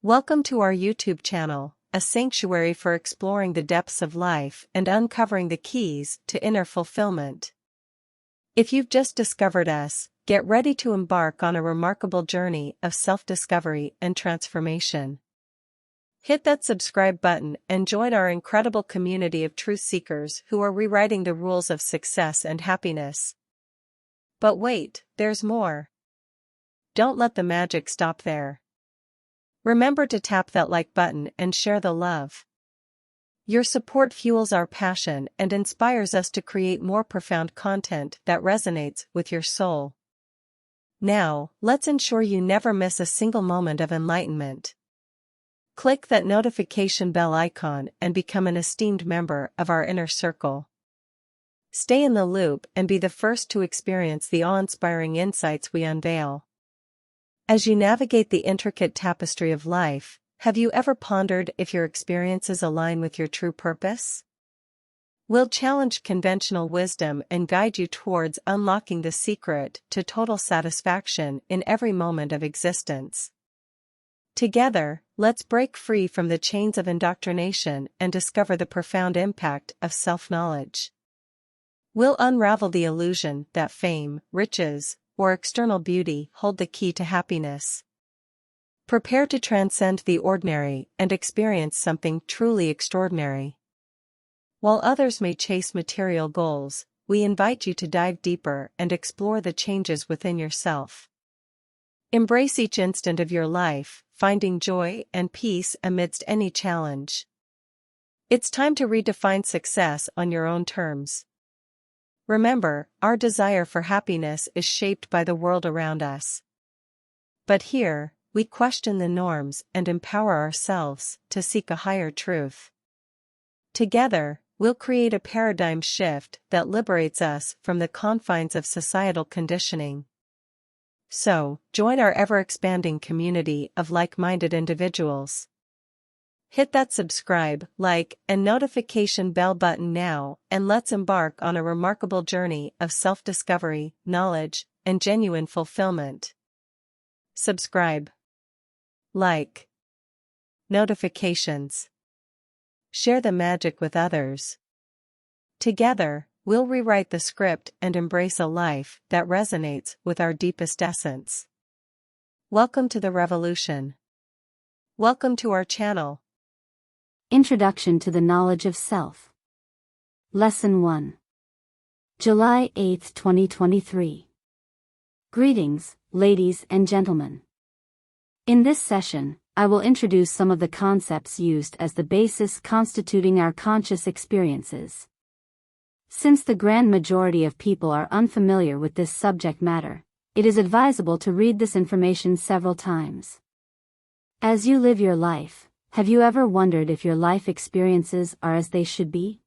Welcome to our YouTube channel, a sanctuary for exploring the depths of life and uncovering the keys to inner fulfillment. If you've just discovered us, get ready to embark on a remarkable journey of self-discovery and transformation. Hit that subscribe button and join our incredible community of truth seekers who are rewriting the rules of success and happiness. But wait, there's more. Don't let the magic stop there. Remember to tap that like button and share the love. Your support fuels our passion and inspires us to create more profound content that resonates with your soul. Now, let's ensure you never miss a single moment of enlightenment. Click that notification bell icon and become an esteemed member of our inner circle. Stay in the loop and be the first to experience the awe-inspiring insights we unveil. As you navigate the intricate tapestry of life, have you ever pondered if your experiences align with your true purpose? We'll challenge conventional wisdom and guide you towards unlocking the secret to total satisfaction in every moment of existence. Together, let's break free from the chains of indoctrination and discover the profound impact of self-knowledge. We'll unravel the illusion that fame, riches, or external beauty hold the key to happiness. Prepare to transcend the ordinary and experience something truly extraordinary. While others may chase material goals, we invite you to dive deeper and explore the changes within yourself. Embrace each instant of your life, finding joy and peace amidst any challenge. It's time to redefine success on your own terms. Remember, our desire for happiness is shaped by the world around us. But here, we question the norms and empower ourselves to seek a higher truth. Together, we'll create a paradigm shift that liberates us from the confines of societal conditioning. So, join our ever-expanding community of like-minded individuals. Hit that subscribe, like, and notification bell button now, and let's embark on a remarkable journey of self-discovery, knowledge, and genuine fulfillment. Subscribe. Like. Notifications. Share the magic with others. Together, we'll rewrite the script and embrace a life that resonates with our deepest essence. Welcome to the revolution. Welcome to our channel. Introduction to the Knowledge of Self. Lesson 1. July 8, 2023. Greetings, ladies and gentlemen. In this session, I will introduce some of the concepts used as the basis constituting our conscious experiences. Since the grand majority of people are unfamiliar with this subject matter, it is advisable to read this information several times. As you live your life, have you ever wondered if your life experiences are as they should be?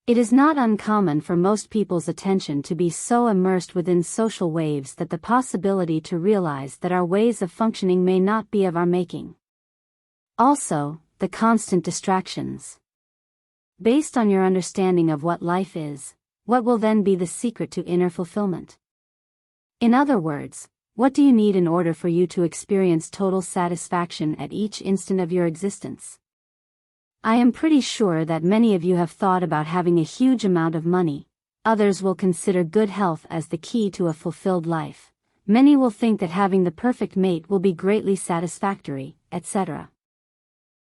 It is not uncommon for most people's attention to be so immersed within social waves that the possibility to realize that our ways of functioning may not be of our making. Also, the constant distractions. Based on your understanding of what life is, what will then be the secret to inner fulfillment? In other words, what do you need in order for you to experience total satisfaction at each instant of your existence? I am pretty sure that many of you have thought about having a huge amount of money. Others will consider good health as the key to a fulfilled life. Many will think that having the perfect mate will be greatly satisfactory, etc.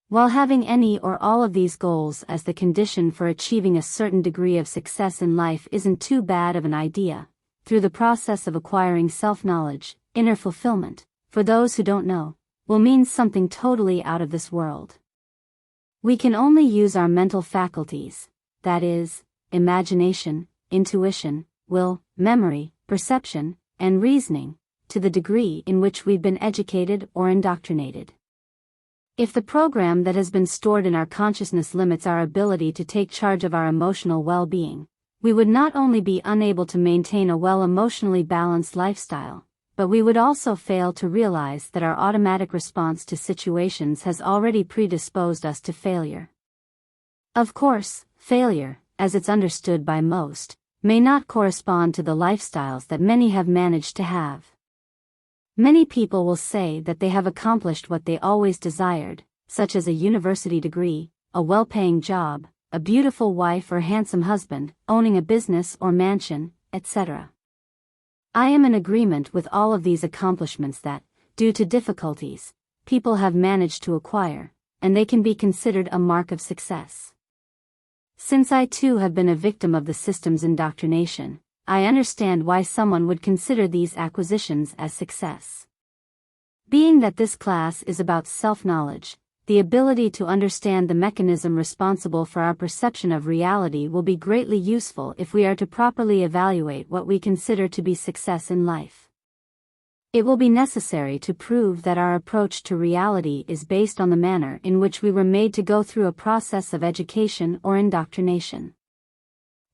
While having any or all of these goals as the condition for achieving a certain degree of success in life isn't too bad of an idea, through the process of acquiring self-knowledge, inner fulfillment, for those who don't know, will mean something totally out of this world. We can only use our mental faculties, that is, imagination, intuition, will, memory, perception, and reasoning, to the degree in which we've been educated or indoctrinated. If the program that has been stored in our consciousness limits our ability to take charge of our emotional well-being, we would not only be unable to maintain a well-emotionally balanced lifestyle, but we would also fail to realize that our automatic response to situations has already predisposed us to failure. Of course, failure, as it's understood by most, may not correspond to the lifestyles that many have managed to have. Many people will say that they have accomplished what they always desired, such as a university degree, a well-paying job, a beautiful wife or handsome husband, owning a business or mansion, etc. I am in agreement with all of these accomplishments that, due to difficulties, people have managed to acquire, and they can be considered a mark of success. Since I too have been a victim of the system's indoctrination, I understand why someone would consider these acquisitions as success. Being that this class is about self-knowledge, the ability to understand the mechanism responsible for our perception of reality will be greatly useful if we are to properly evaluate what we consider to be success in life. It will be necessary to prove that our approach to reality is based on the manner in which we were made to go through a process of education or indoctrination.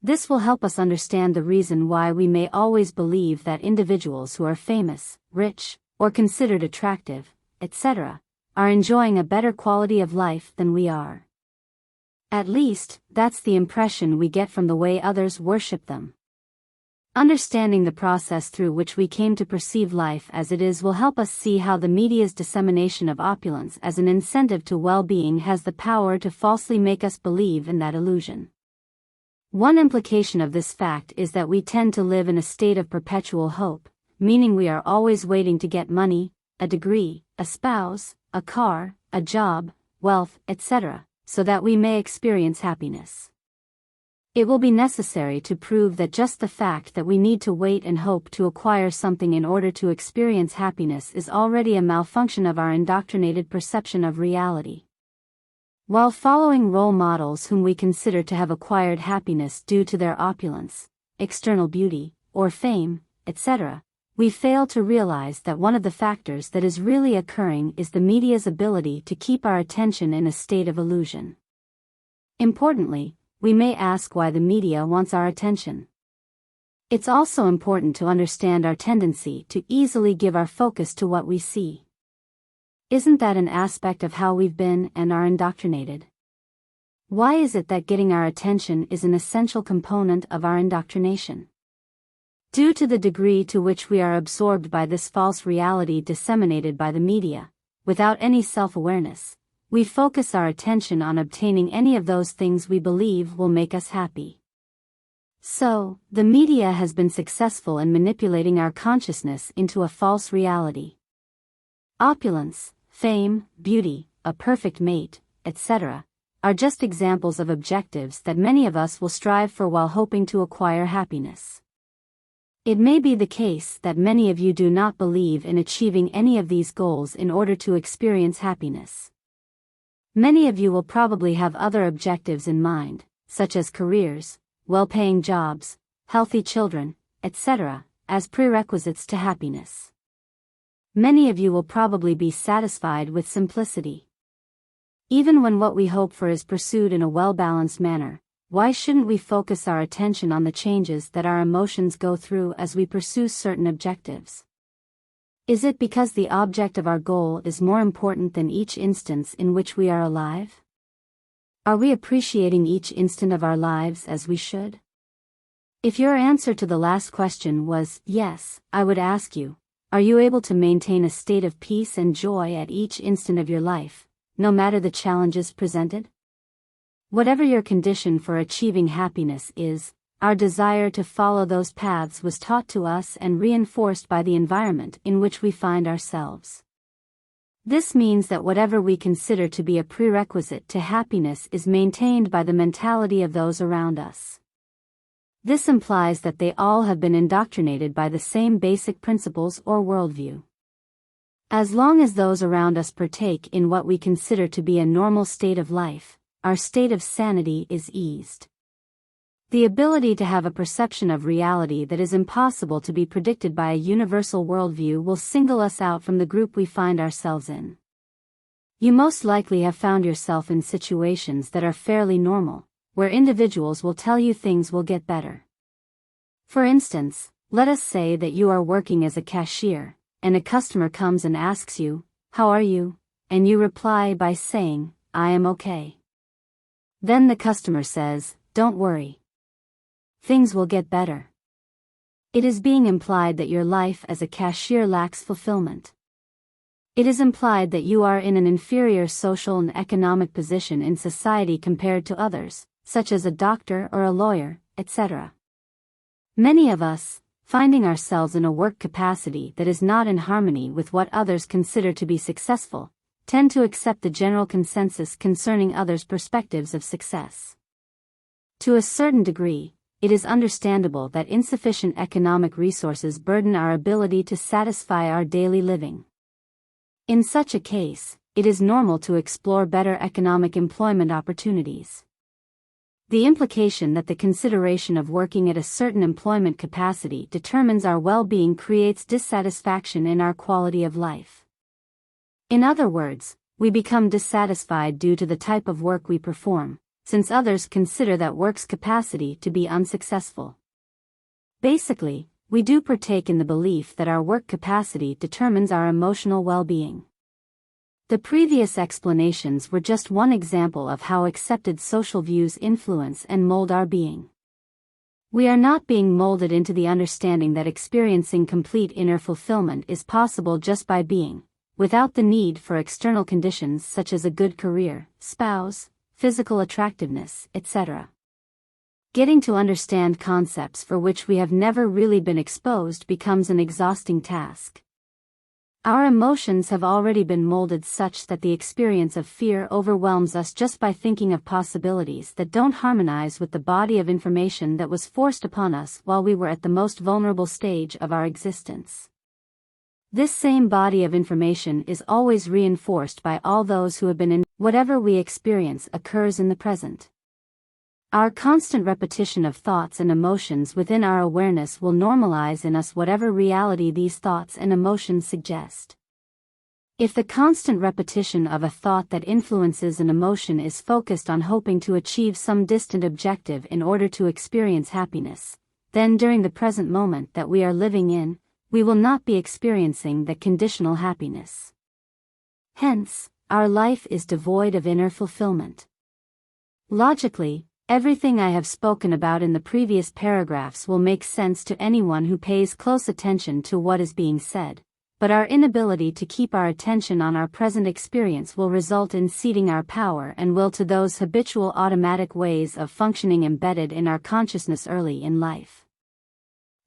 This will help us understand the reason why we may always believe that individuals who are famous, rich, or considered attractive, etc., are enjoying a better quality of life than we are. At least, that's the impression we get from the way others worship them. Understanding the process through which we came to perceive life as it is will help us see how the media's dissemination of opulence as an incentive to well-being has the power to falsely make us believe in that illusion. One implication of this fact is that we tend to live in a state of perpetual hope, meaning we are always waiting to get money, a degree, a spouse, a car, a job, wealth, etc., so that we may experience happiness. It will be necessary to prove that just the fact that we need to wait and hope to acquire something in order to experience happiness is already a malfunction of our indoctrinated perception of reality. While following role models whom we consider to have acquired happiness due to their opulence, external beauty, or fame, etc., we fail to realize that one of the factors that is really occurring is the media's ability to keep our attention in a state of illusion. Importantly, we may ask why the media wants our attention. It's also important to understand our tendency to easily give our focus to what we see. Isn't that an aspect of how we've been and are indoctrinated? Why is it that getting our attention is an essential component of our indoctrination? Due to the degree to which we are absorbed by this false reality disseminated by the media, without any self-awareness, we focus our attention on obtaining any of those things we believe will make us happy. So, the media has been successful in manipulating our consciousness into a false reality. Opulence, fame, beauty, a perfect mate, etc., are just examples of objectives that many of us will strive for while hoping to acquire happiness. It may be the case that many of you do not believe in achieving any of these goals in order to experience happiness. Many of you will probably have other objectives in mind, such as careers, well-paying jobs, healthy children, etc., as prerequisites to happiness. Many of you will probably be satisfied with simplicity. Even when what we hope for is pursued in a well-balanced manner, why shouldn't we focus our attention on the changes that our emotions go through as we pursue certain objectives? Is it because the object of our goal is more important than each instance in which we are alive? Are we appreciating each instant of our lives as we should? If your answer to the last question was yes, I would ask you, are you able to maintain a state of peace and joy at each instant of your life, no matter the challenges presented? Whatever your condition for achieving happiness is, our desire to follow those paths was taught to us and reinforced by the environment in which we find ourselves. This means that whatever we consider to be a prerequisite to happiness is maintained by the mentality of those around us. This implies that they all have been indoctrinated by the same basic principles or worldview. As long as those around us partake in what we consider to be a normal state of life, our state of sanity is eased. The ability to have a perception of reality that is impossible to be predicted by a universal worldview will single us out from the group we find ourselves in. You most likely have found yourself in situations that are fairly normal, where individuals will tell you things will get better. For instance, let us say that you are working as a cashier, and a customer comes and asks you, "How are you?" and you reply by saying, "I am okay." Then the customer says, "Don't worry. Things will get better." It is being implied that your life as a cashier lacks fulfillment. It is implied that you are in an inferior social and economic position in society compared to others, such as a doctor or a lawyer, etc. Many of us, finding ourselves in a work capacity that is not in harmony with what others consider to be successful, tend to accept the general consensus concerning others' perspectives of success. To a certain degree, it is understandable that insufficient economic resources burden our ability to satisfy our daily living. In such a case, it is normal to explore better economic employment opportunities. The implication that the consideration of working at a certain employment capacity determines our well-being creates dissatisfaction in our quality of life. In other words, we become dissatisfied due to the type of work we perform, since others consider that work's capacity to be unsuccessful. Basically, we do partake in the belief that our work capacity determines our emotional well-being. The previous explanations were just one example of how accepted social views influence and mold our being. We are not being molded into the understanding that experiencing complete inner fulfillment is possible just by being, without the need for external conditions such as a good career, spouse, physical attractiveness, etc. Getting to understand concepts for which we have never really been exposed becomes an exhausting task. Our emotions have already been molded such that the experience of fear overwhelms us just by thinking of possibilities that don't harmonize with the body of information that was forced upon us while we were at the most vulnerable stage of our existence. This same body of information is always reinforced by all those who have been in. Whatever we experience occurs in the present. Our constant repetition of thoughts and emotions within our awareness will normalize in us whatever reality these thoughts and emotions suggest. If the constant repetition of a thought that influences an emotion is focused on hoping to achieve some distant objective in order to experience happiness, then during the present moment that we are living in, we will not be experiencing that conditional happiness. Hence, our life is devoid of inner fulfillment. Logically, everything I have spoken about in the previous paragraphs will make sense to anyone who pays close attention to what is being said, but our inability to keep our attention on our present experience will result in ceding our power and will to those habitual automatic ways of functioning embedded in our consciousness early in life.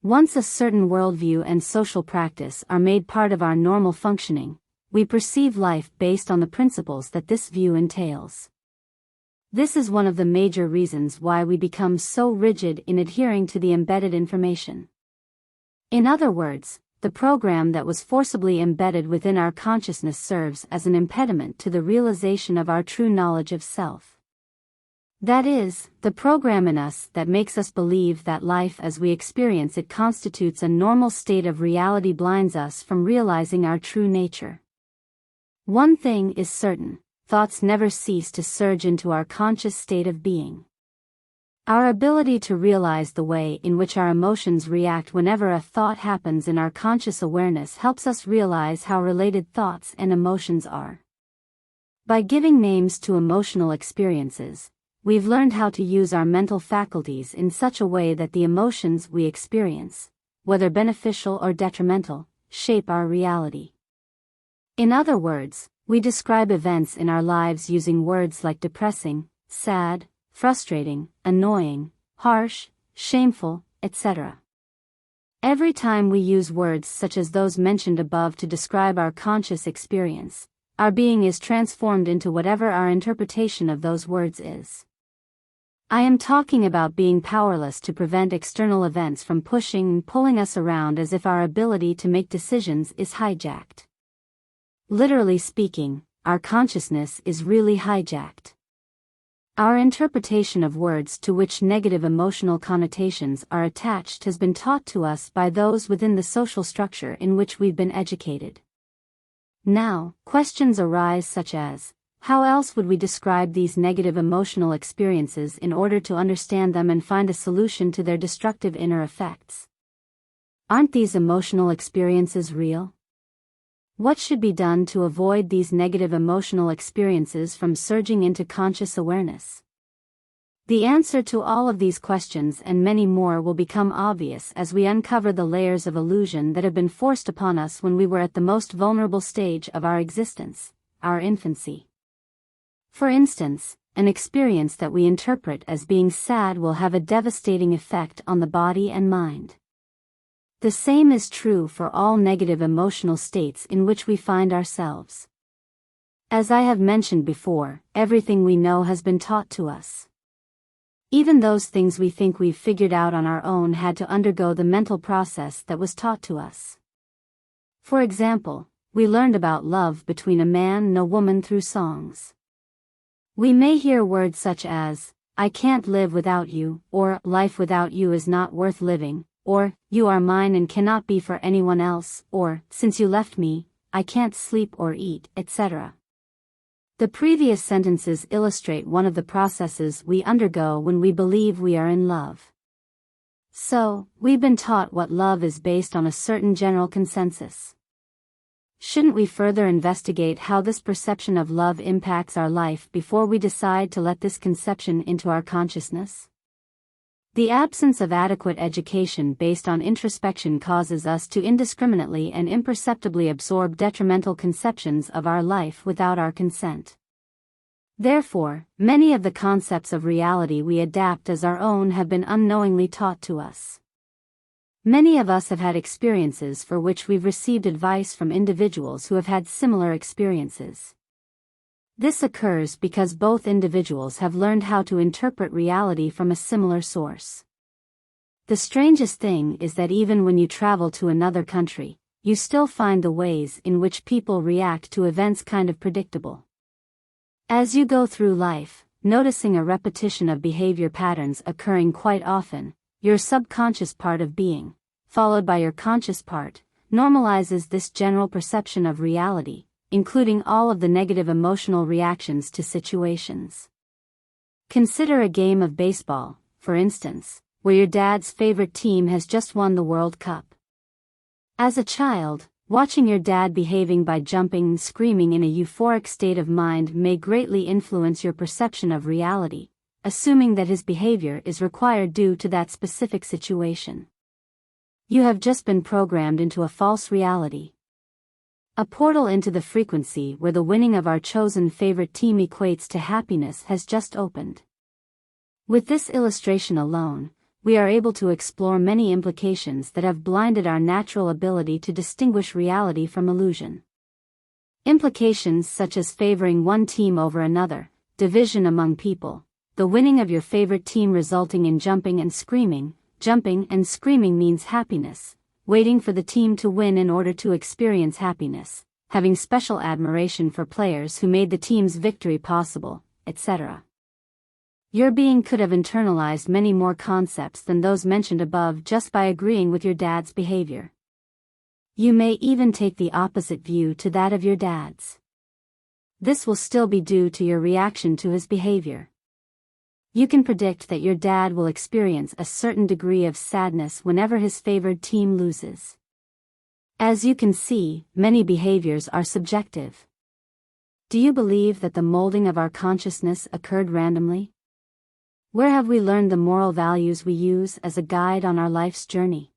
Once a certain worldview and social practice are made part of our normal functioning, we perceive life based on the principles that this view entails. This is one of the major reasons why we become so rigid in adhering to the embedded information. In other words, the program that was forcibly embedded within our consciousness serves as an impediment to the realization of our true knowledge of self. That is, the program in us that makes us believe that life as we experience it constitutes a normal state of reality blinds us from realizing our true nature. One thing is certain. Thoughts never cease to surge into our conscious state of being. Our ability to realize the way in which our emotions react whenever a thought happens in our conscious awareness helps us realize how related thoughts and emotions are. By giving names to emotional experiences, we've learned how to use our mental faculties in such a way that the emotions we experience, whether beneficial or detrimental, shape our reality. In other words, we describe events in our lives using words like depressing, sad, frustrating, annoying, harsh, shameful, etc. Every time we use words such as those mentioned above to describe our conscious experience, our being is transformed into whatever our interpretation of those words is. I am talking about being powerless to prevent external events from pushing and pulling us around as if our ability to make decisions is hijacked. Literally speaking, our consciousness is really hijacked. Our interpretation of words to which negative emotional connotations are attached has been taught to us by those within the social structure in which we've been educated. Now, questions arise such as, how else would we describe these negative emotional experiences in order to understand them and find a solution to their destructive inner effects? Aren't these emotional experiences real? What should be done to avoid these negative emotional experiences from surging into conscious awareness? The answer to all of these questions and many more will become obvious as we uncover the layers of illusion that have been forced upon us when we were at the most vulnerable stage of our existence, our infancy. For instance, an experience that we interpret as being sad will have a devastating effect on the body and mind. The same is true for all negative emotional states in which we find ourselves. As I have mentioned before, everything we know has been taught to us. Even those things we think we've figured out on our own had to undergo the mental process that was taught to us. For example, we learned about love between a man and a woman through songs. We may hear words such as, "I can't live without you," or "Life without you is not worth living," or "You are mine and cannot be for anyone else," or "Since you left me, I can't sleep or eat," etc. The previous sentences illustrate one of the processes we undergo when we believe we are in love. So, we've been taught what love is based on a certain general consensus. Shouldn't we further investigate how this perception of love impacts our life before we decide to let this conception into our consciousness? The absence of adequate education based on introspection causes us to indiscriminately and imperceptibly absorb detrimental conceptions of our life without our consent. Therefore, many of the concepts of reality we adapt as our own have been unknowingly taught to us. Many of us have had experiences for which we've received advice from individuals who have had similar experiences. This occurs because both individuals have learned how to interpret reality from a similar source. The strangest thing is that even when you travel to another country, you still find the ways in which people react to events kind of predictable. As you go through life, noticing a repetition of behavior patterns occurring quite often, your subconscious part of being, followed by your conscious part, normalizes this general perception of reality, including all of the negative emotional reactions to situations. Consider a game of baseball, for instance, where your dad's favorite team has just won the World Cup. As a child, watching your dad behaving by jumping and screaming in a euphoric state of mind may greatly influence your perception of reality, assuming that his behavior is required due to that specific situation. You have just been programmed into a false reality. A portal into the frequency where the winning of our chosen favorite team equates to happiness has just opened. With this illustration alone, we are able to explore many implications that have blinded our natural ability to distinguish reality from illusion. Implications such as favoring one team over another, division among people, the winning of your favorite team resulting in jumping and screaming. Jumping and screaming means happiness, waiting for the team to win in order to experience happiness, having special admiration for players who made the team's victory possible, etc. Your being could have internalized many more concepts than those mentioned above just by agreeing with your dad's behavior. You may even take the opposite view to that of your dad's. This will still be due to your reaction to his behavior. You can predict that your dad will experience a certain degree of sadness whenever his favored team loses. As you can see, many behaviors are subjective. Do you believe that the molding of our consciousness occurred randomly? Where have we learned the moral values we use as a guide on our life's journey?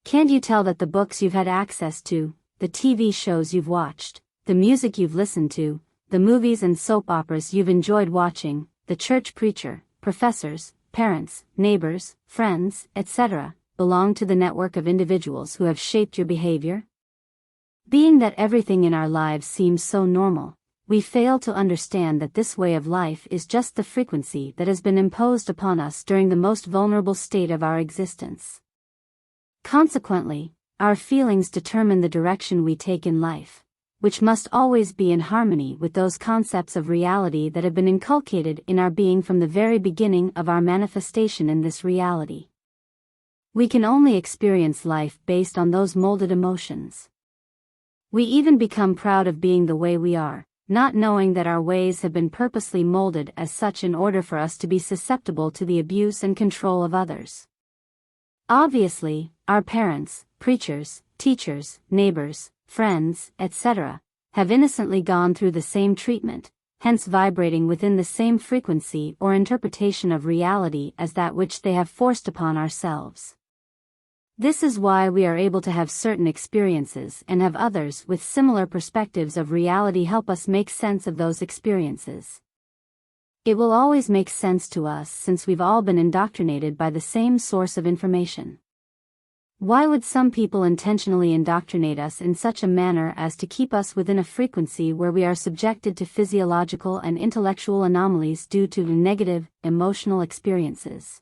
Can't you tell that the books you've had access to, the TV shows you've watched, the music you've listened to, the movies and soap operas you've enjoyed watching, the church preacher, professors, parents, neighbors, friends, etc., belong to the network of individuals who have shaped your behavior? Being that everything in our lives seems so normal, we fail to understand that this way of life is just the frequency that has been imposed upon us during the most vulnerable state of our existence. Consequently, our feelings determine the direction we take in life, which must always be in harmony with those concepts of reality that have been inculcated in our being from the very beginning of our manifestation in this reality. We can only experience life based on those molded emotions. We even become proud of being the way we are, not knowing that our ways have been purposely molded as such in order for us to be susceptible to the abuse and control of others. Obviously, our parents, preachers, teachers, neighbors, friends, etc., have innocently gone through the same treatment, hence vibrating within the same frequency or interpretation of reality as that which they have forced upon ourselves. This is why we are able to have certain experiences and have others with similar perspectives of reality help us make sense of those experiences. It will always make sense to us since we've all been indoctrinated by the same source of information. Why would some people intentionally indoctrinate us in such a manner as to keep us within a frequency where we are subjected to physiological and intellectual anomalies due to negative, emotional experiences?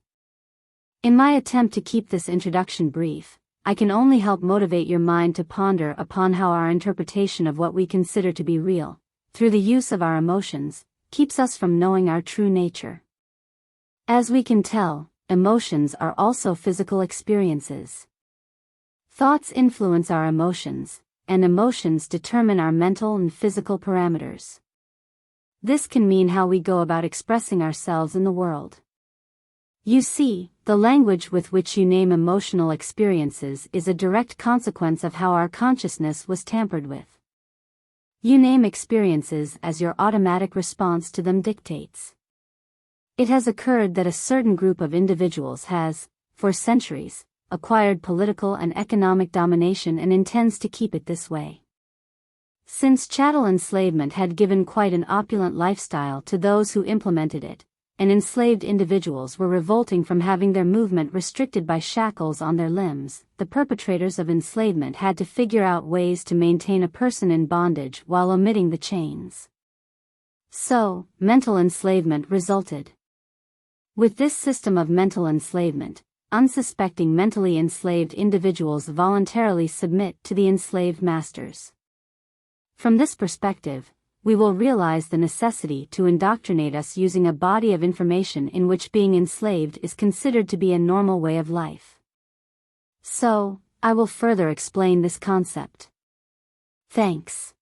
In my attempt to keep this introduction brief, I can only help motivate your mind to ponder upon how our interpretation of what we consider to be real, through the use of our emotions, keeps us from knowing our true nature. As we can tell, emotions are also physical experiences. Thoughts influence our emotions, and emotions determine our mental and physical parameters. This can mean how we go about expressing ourselves in the world. You see, the language with which you name emotional experiences is a direct consequence of how our consciousness was tampered with. You name experiences as your automatic response to them dictates. It has occurred that a certain group of individuals has, for centuries, acquired political and economic domination and intends to keep it this way. Since chattel enslavement had given quite an opulent lifestyle to those who implemented it, and enslaved individuals were revolting from having their movement restricted by shackles on their limbs, the perpetrators of enslavement had to figure out ways to maintain a person in bondage while omitting the chains. So, mental enslavement resulted. With this system of mental enslavement, unsuspecting mentally enslaved individuals voluntarily submit to the enslaved masters. From this perspective, we will realize the necessity to indoctrinate us using a body of information in which being enslaved is considered to be a normal way of life. So, I will further explain this concept. Thanks.